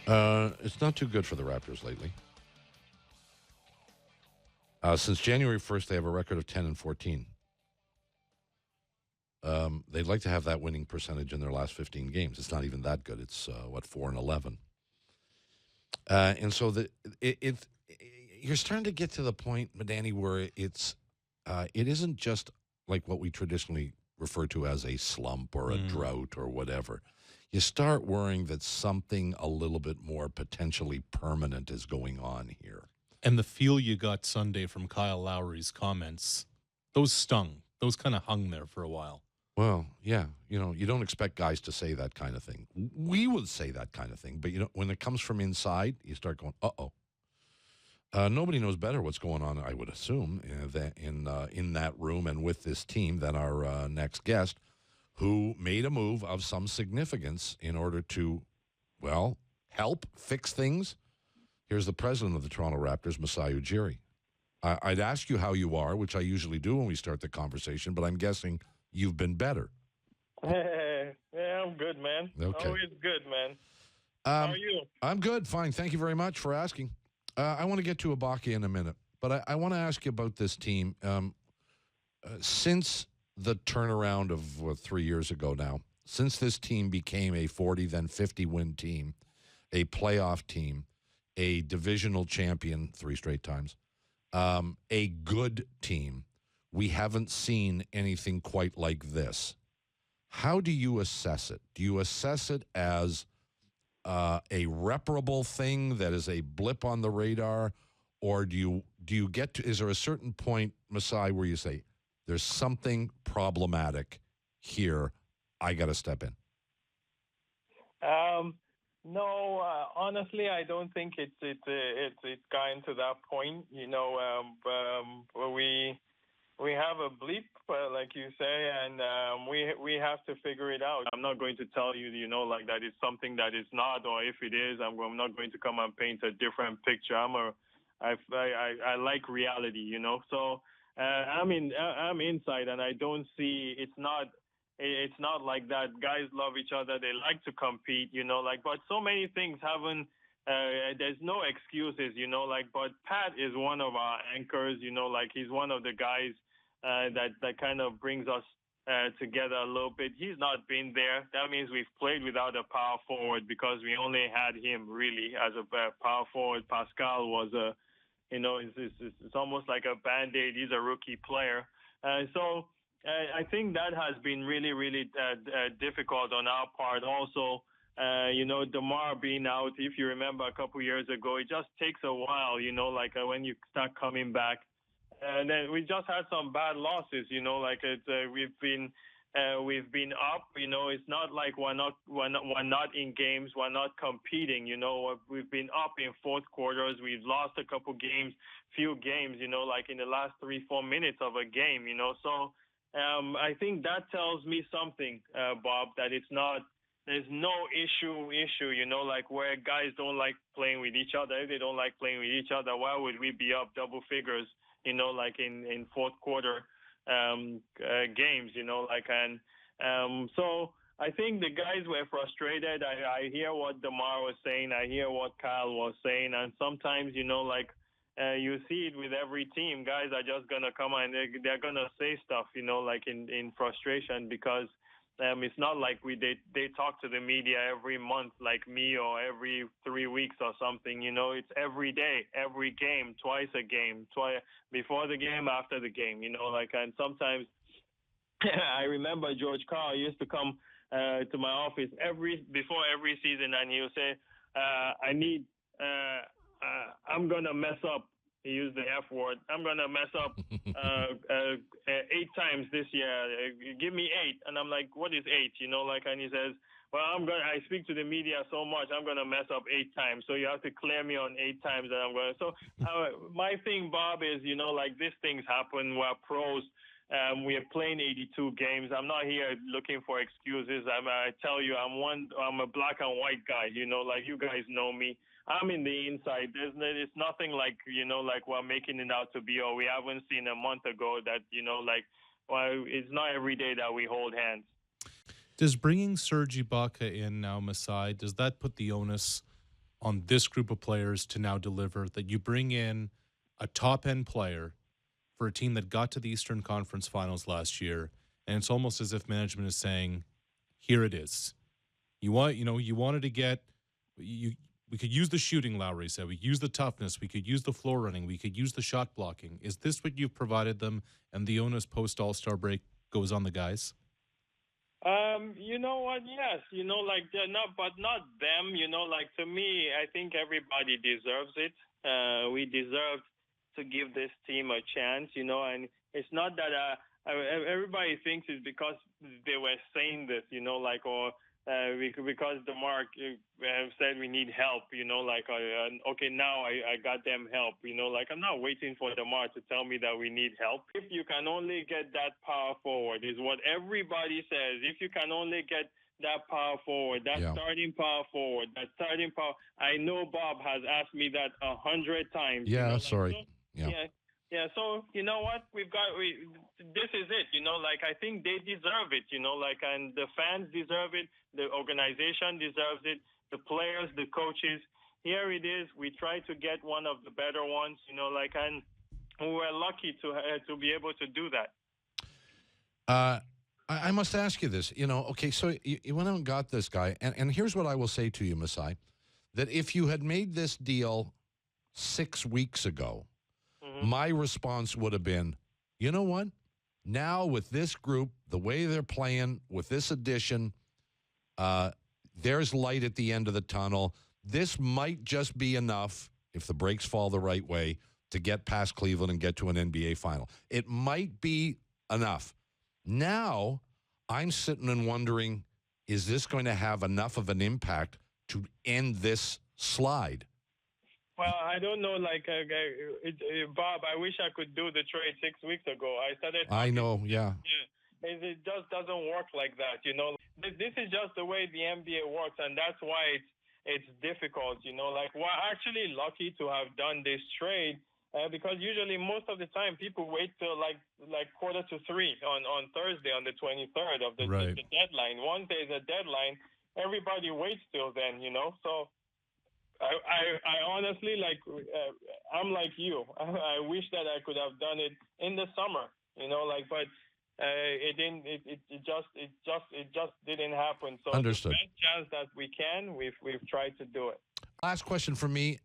It's not too good for the Raptors lately. Since January 1st, they have a record of 10 and 14. They'd like to have that winning percentage in their last 15 games. It's not even that good. It's 4 and 11. And so you're starting to get to the point, Madani, where it isn't just like what we traditionally refer to as a slump or a drought or whatever. You start worrying that something a little bit more potentially permanent is going on here. And the feel you got Sunday from Kyle Lowry's comments, those stung. Those kind of hung there for a while. Well, yeah, you don't expect guys to say that kind of thing. We would say that kind of thing, but when it comes from inside, you start going, uh-oh. Nobody knows better what's going on, I would assume, in that room and with this team than our next guest, who made a move of some significance in order to, well, help fix things. Here's the president of the Toronto Raptors, Masai Ujiri. I'd ask you how you are, which I usually do when we start the conversation, but I'm guessing you've been better. Yeah, I'm good, man. Okay. Always good, man. How are you? I'm good, fine. Thank you very much for asking. I want to get to Ibaka in a minute, but I want to ask you about this team. Since the turnaround of 3 years ago now, since this team became a 40, then 50-win team, a playoff team, a divisional champion 3 straight times, a good team, we haven't seen anything quite like this. How do you assess it? Do you assess it as a reparable thing that is a blip on the radar, or do you get to? Is there a certain point, Masai, where you say there's something problematic here? I got to step in. No, honestly, I don't think it's gotten to that point. We have a bleep, like you say, and we have to figure it out. I'm not going to tell you, like that it's something that is not, or if it is, I'm not going to come and paint a different picture. I like reality, So I'm inside, and I don't see. It's not like that. Guys love each other. They like to compete, But so many things haven't. There's no excuses, But Pat is one of our anchors, He's one of the guys that kind of brings us together a little bit. He's not been there. That means we've played without a power forward because we only had him really as a power forward. Pascal was it's almost like a Band-Aid. He's a rookie player. So I think that has been really, really difficult on our part. Also, DeMar being out, if you remember a couple years ago, it just takes a while, when you start coming back. And then we just had some bad losses, we've been up, it's not like we're not in games, we're not competing, we've been up in fourth quarters, we've lost a couple games, few games, in the last 3-4 minutes of a game, So I think that tells me something, Bob, that there's no issue, where guys don't like playing with each other. If they don't like playing with each other, why would we be up double figures, in fourth quarter games, so I think the guys were frustrated. I hear what DeMar was saying. I hear what Kyle was saying. And sometimes, you see it with every team. Guys are just going to come and they're going to say stuff, in frustration because it's not like they talk to the media every month like me or every 3 weeks or something. It's every day, every game, twice a game, before the game, after the game. And sometimes I remember George Carl used to come to my office before every season, and he'll say, I'm gonna mess up. He used the F word. I'm going to mess up 8 times this year. Give me 8. And I'm like, what is 8? And he says, well, I speak to the media so much, I'm going to mess up 8 times. So you have to clear me on 8 times that I'm going to. So my thing, Bob, is, these things happen. We're pros. We are playing 82 games. I'm not here looking for excuses. I tell you, I'm a black and white guy, you guys know me. I'm in the inside. It's nothing like, like we're making it out to be, or we haven't seen a month ago that, it's not every day that we hold hands. Does bringing Serge Ibaka in now, Masai, does that put the onus on this group of players to now deliver, that you bring in a top-end player for a team that got to the Eastern Conference Finals last year, and it's almost as if management is saying, here it is. You wanted to get we could use the shooting, Lowry said. We could use the toughness. We could use the floor running. We could use the shot blocking. Is this what you've provided them, and the onus post-All-Star break goes on the guys? You know what? Yes. Like they're not, but not them. Like to me, I think everybody deserves it. We deserve to give this team a chance. And it's not that everybody thinks it's because they were saying this. Because DeMarc said we need help, okay, now I got them help, like I'm not waiting for DeMarc to tell me that we need help. If you can only get that power forward is what everybody says. If you can only get that power forward, that starting power forward, I know Bob has asked me that 100 times. Yeah, sorry. Yeah, so you know what? This is it, like I think they deserve it, and the fans deserve it, the organization deserves it, the players, the coaches. Here it is. We try to get one of the better ones, and we were lucky to be able to do that. I must ask you this, okay, so you went out and got this guy, and here's what I will say to you, Masai, that if you had made this deal 6 weeks ago, my response would have been, you know what? Now with this group, the way they're playing, with this addition, there's light at the end of the tunnel. This might just be enough, if the breaks fall the right way, to get past Cleveland and get to an NBA final. It might be enough. Now, I'm sitting and wondering, is this going to have enough of an impact to end this slide? Well, I don't know. Bob, I wish I could do the trade 6 weeks ago. I know, yeah. It just doesn't work like that, This is just the way the NBA works, and that's why it's difficult, Like, we're actually lucky to have done this trade because usually most of the time people wait till like 2:45 on Thursday on the 23rd of the deadline. Once there's a deadline, everybody waits till then, So. I honestly I'm like you. I wish that I could have done it in the summer, but it didn't. It just didn't happen. So Understood. The best chance that we can, we've tried to do it. Last question for me.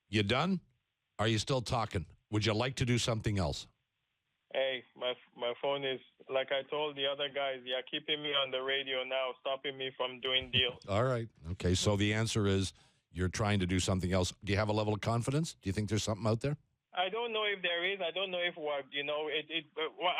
You done? Are you still talking? Would you like to do something else? Hey, my phone is, like I told the other guys, keeping me on the radio now, stopping me from doing deals. All right. Okay, so the answer is you're trying to do something else. Do you have a level of confidence? Do you think there's something out there? I don't know if there is. I don't know if what,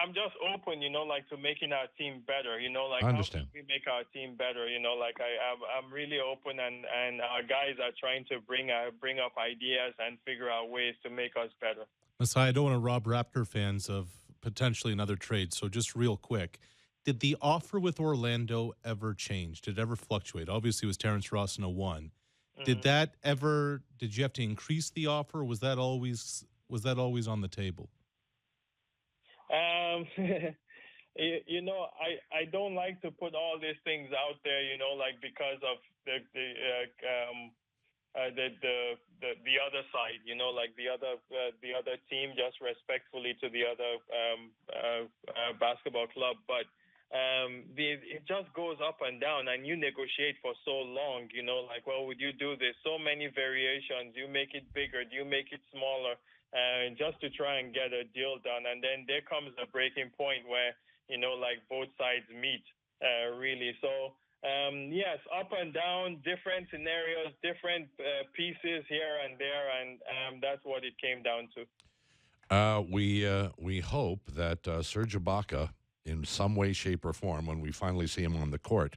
I'm just open, to making our team better, I understand. How can we make our team better, I'm really open, and our guys are trying to bring up ideas and figure out ways to make us better. Masai, I don't want to rob Raptor fans of potentially another trade, so just real quick, did the offer with Orlando ever change? Did it ever fluctuate? Obviously, it was Terrence Ross in 01. Did you have to increase the offer? Or was that always on the table? I don't like to put all these things out there, because of the other side, the other team, just respectfully to the other basketball club, but it just goes up and down, and you negotiate for so long, would you do this? So many variations. You make it bigger, you make it smaller, just to try and get a deal done, and then there comes a breaking point where both sides meet, really. So. Yes, up and down, different scenarios, different pieces here and there, and that's what it came down to. We hope that Serge Ibaka, in some way, shape, or form, when we finally see him on the court,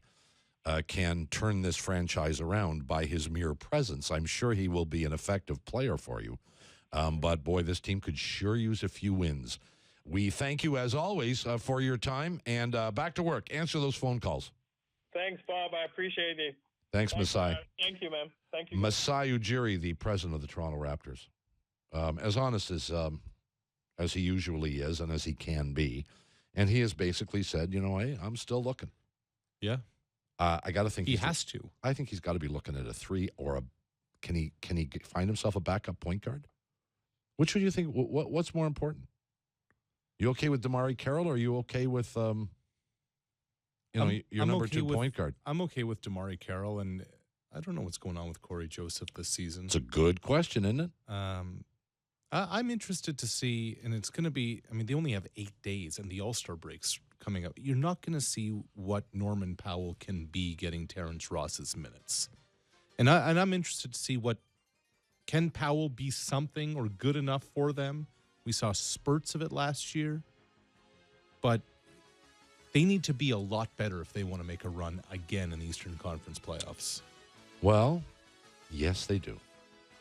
can turn this franchise around by his mere presence. I'm sure he will be an effective player for you. But, boy, this team could sure use a few wins. We thank you, as always, for your time, and back to work. Answer those phone calls. Thanks, Bob. I appreciate it. Thanks, Masai. Thank you, man. Thank you. Masai Ujiri, the president of the Toronto Raptors. As honest as he usually is and as he can be. And he has basically said, hey, I'm still looking. Yeah. I got to think he has to. I think he's got to be looking at a 3 or a Can he find himself a backup point guard? Which would you think? What's more important? You okay with Damari Carroll, or are you okay with your number okay 2 point guard? I'm okay with Damari Carroll, and I don't know what's going on with Corey Joseph this season. It's a good question, isn't it? I'm interested to see, and it's going to be, I mean, they only have 8 days, and the All-Star break's coming up. You're not going to see what Norman Powell can be getting Terrence Ross's minutes. And I'm interested to see can Powell be something or good enough for them? We saw spurts of it last year, but they need to be a lot better if they want to make a run again in the Eastern Conference playoffs. Well, yes, they do.